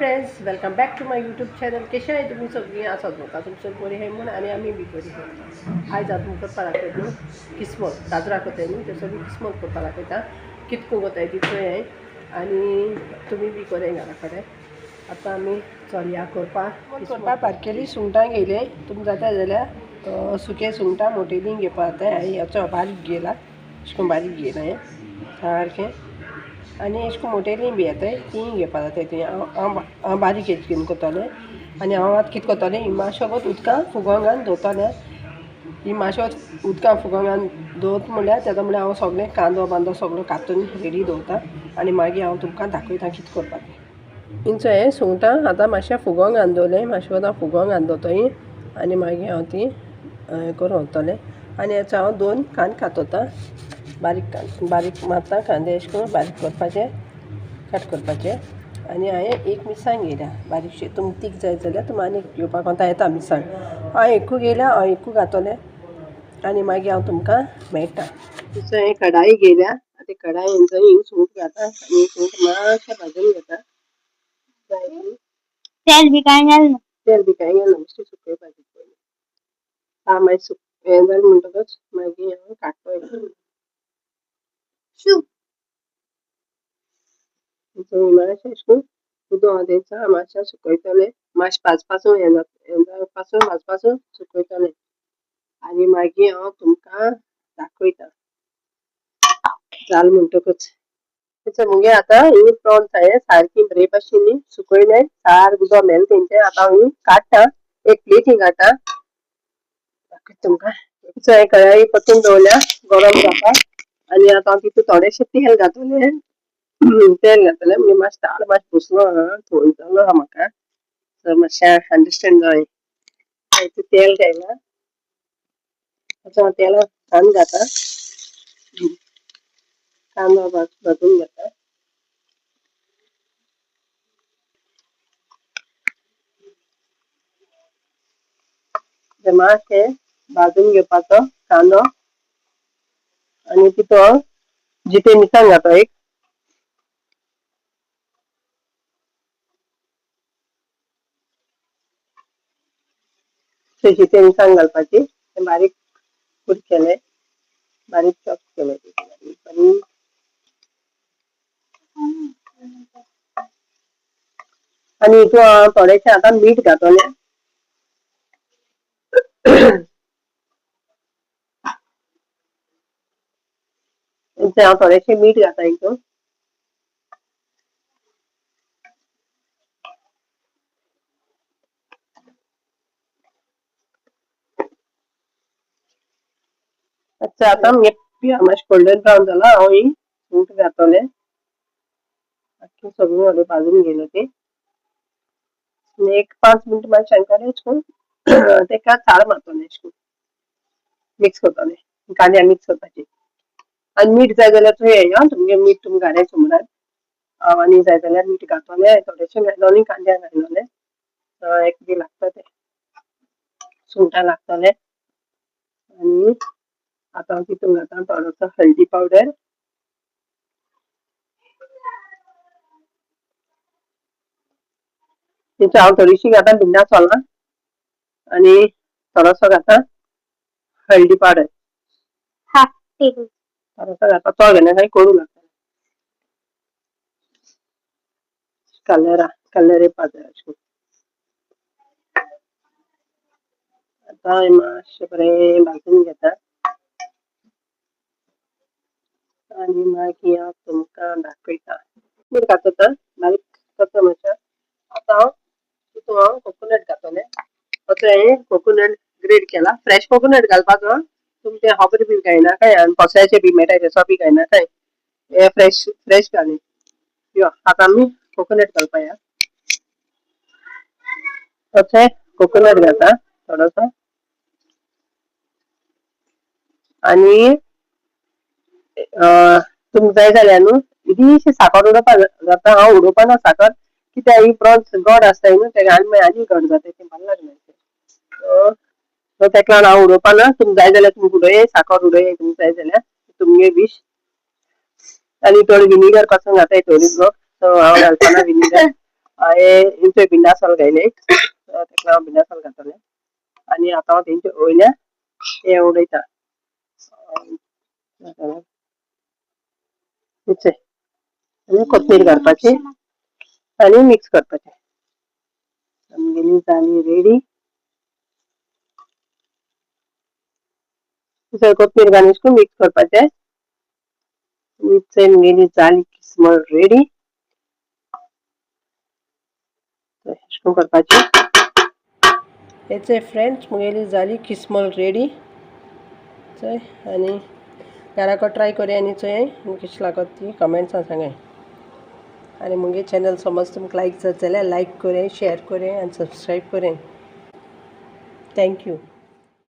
Friends, welcome back to my YouTube channel. कशें आहे तुम्ही सगळीं? आसात म्हाका तुमचो बरी आहाय म्हूण आनी आमी बी बरी आहाय. आयज हांव तुमकां पाराकयता न्हू किस्मत काजरां कोताय न्हू ते सगळी किस्मत करपा दाखयता. कितको कोताय ती पळय आनी तुमी बी कोराय घरा कडेन. आतां आमी चलया करपा बारकेली सुंगटां घेयले. तुमकां जाता जाल्यार सुके सुंगटां मोटेलीं घेवपा जाताय. हांवें हेचो बारीक घेयला, अशें करून बारीक घेयला हें सारकें. आनी अशें करून मोटेलीं बी येताय तीं घेवपा जाताय. ती हांव बारीक हेज घेवन कोतोलें. आनी हांव आतां कितें कोतोलें, ही मातशें उदकां फुगोंक घालून दवरतलें. ही मातशें उदकां फुगोंक घालून दवरता म्हणल्यार तेका म्हणल्यार हांव सगळें कांदो बांदो सगळो कातून रेडी दवरता. आनी मागीर हांव तुमकां दाखयता कितें करपा तें. हिंचो हें सुंगटां आतां मातशें फुगोंक घालून दवरलें. मातशें आतां फुगोंक घालून दवरता ही. आनी मागीर हांव ती हें करून व्हरतलें. आनी हेचो हांव 2 कांदे कातोता. बारीक मारता कांदे अशें करून बारीक करपाचे, कट करपाचे. आनी हांवें एक मिरसांग घेयल्या बारीकशी. तुमकां तीख जाय जाल्यार तुमी आनीक घेवपाक कोंता येता मिरसांग. हांव एकू घेयल्या, हांव एकू घातोलें. आनी मागीर हांव तुमकां मेळटा. तसो हांवें कढाई घेयल्या. आतां कढायेन हिंग सूंठ घालता आनी सूंठ मातशें भाजून घेता. तेल बी कांय घालना. तेल बी कांय घालना, बेश्टी सुकयपाची पयलीं. मागीर हें जालें म्हणटकच मागीर हांव काडटलें. मातशें अशें करून उदक थंयचा मातशें सुकयतलें. मातशें भाजपासून सुकयतलें. आनी मागीर हांव तुमकां दाखयता जालें म्हणटकच. मुगे आतां ही प्रॉन्स हांवें सारकी बरे भाशेन न्ही सुकयले. सारकें उदक मेलें तेंचें. आतां हांव काडटा, एक प्लेटीन घालता. दाखयता तुमकां. हांवें कढाई परतून दवरल्या गरम जावपाक. आनी आतां हांव तितूंत थोडेंशें तेल घातलें. तेल घातलें म्हणजे मातशें ताळ मातशें पुसलो थोळसलो आहा म्हाका. तर मातशें अंडरस्टँड जाय. हांवें तेल घायलां. आतां हांव तेलांत कांदो घालता. कांदो भाजून घेता. मातशें भाजून घेवपाचो कांदो. आनी तितून जितें मिरसांग घालता एक. जितें मिरसांग घालपाची. तें बारीक कूट केलें, बारीक चॉप केलें बारीक. आनी हितून हांव थोडेशें आतां मीठ घातलें. हांव थोडेशें मीठ घालता हितून. आतां मातशें गोल्डन ब्रावन जाला. हांव ही सूंठ घातलें. सगळें हांवें भाजून घेयलें तें. एक 5 मिनट मातशें हांकां अशें करून तेका साळ मारतलें अशें करून. मिक्स करतलें. कांद्याक मिक्स करपाचें. आनी मीठ जाय जाल्यार तूं हें तुमगे मीठ तुमी घाल्या सुमारान. आनी जाय जाल्यार मीठ घातलें. थोडेशें घातलें कांद्याक घातलें. एक बी लागता तें सुंगटां लागतलें. आनी आतां हांव तितून घालता थोडोसो हळदी पावडर. तितून हांव थोडीशीं घालता भिंडा सोलां. आनी थोडोसो घालता हळदी पावडर. थोडोसो घालता. चड घालनाका कडू लागता. कलर येवपा जाय अशें करून. आतां हांवें मातशें बरें भाजून घेता. आनी मागीर हांव तुमकां दाखयता. मीठ घातता बारीक करता मातशें. आतां हांव कोकोनट घातलें. आतां हांवें कोकोनट ग्रेट केला. फ्रेश कोकोनट घालपाचो. तुमी तें खोबरें बी घायनाकाय आनी कोसाचें बी मेळटाय तेचो बी घायनाकाय. हें फ्रेश घाली. यो आतां आमी कोकोनट घालपा या. तशें कोकोनट घालता थोडोसो. आनी तुमकां जाय जाल्यार न्हू इल्लीशी साकर उडोवपा जाता. हांव उडोवपाना साकर कित्याक ही प्रॉन्स गोड आसताय न्हू तेका आनी मागीर आनी गोड जाताय तें बरें लागना. सो तेका लागून हांव उडोवपाना. तुमकां जाय जाल्यार तुमी उडोय साकर उडोय तुमकां जाय जाल्यार तुमगे विश. आनी थोडी विनिगर पासून घाताय थोडी लोक. सो हांव घालपाना विनिगर. हांवें इंचो भिंडासाल घायले ताका हांव भिंडासाल घातलें आनी आतां हांव तेंचे वयल्यान हें उडयता आनी कोथमीर घालपाची आनी मिक्स करपाचें आमगेली जाली रेडी कोथमीर घालून करून मिक्स करपाचें मिक्स आमगेली जाली किस्मूर रेडी अशें करपाचें हेचे फ्रेंड्स मुगेली जाली किस्मूर रेडी चोय आनी घराको ट्राय कोरी आनी चोय कशी लागत ती कमेंट्सान सांगाय आनी मुगे चॅनल समज तुमकां लायक जात जाल्यार लायक करें शेअर करें आनी सबस्क्रायब करें थँक्यू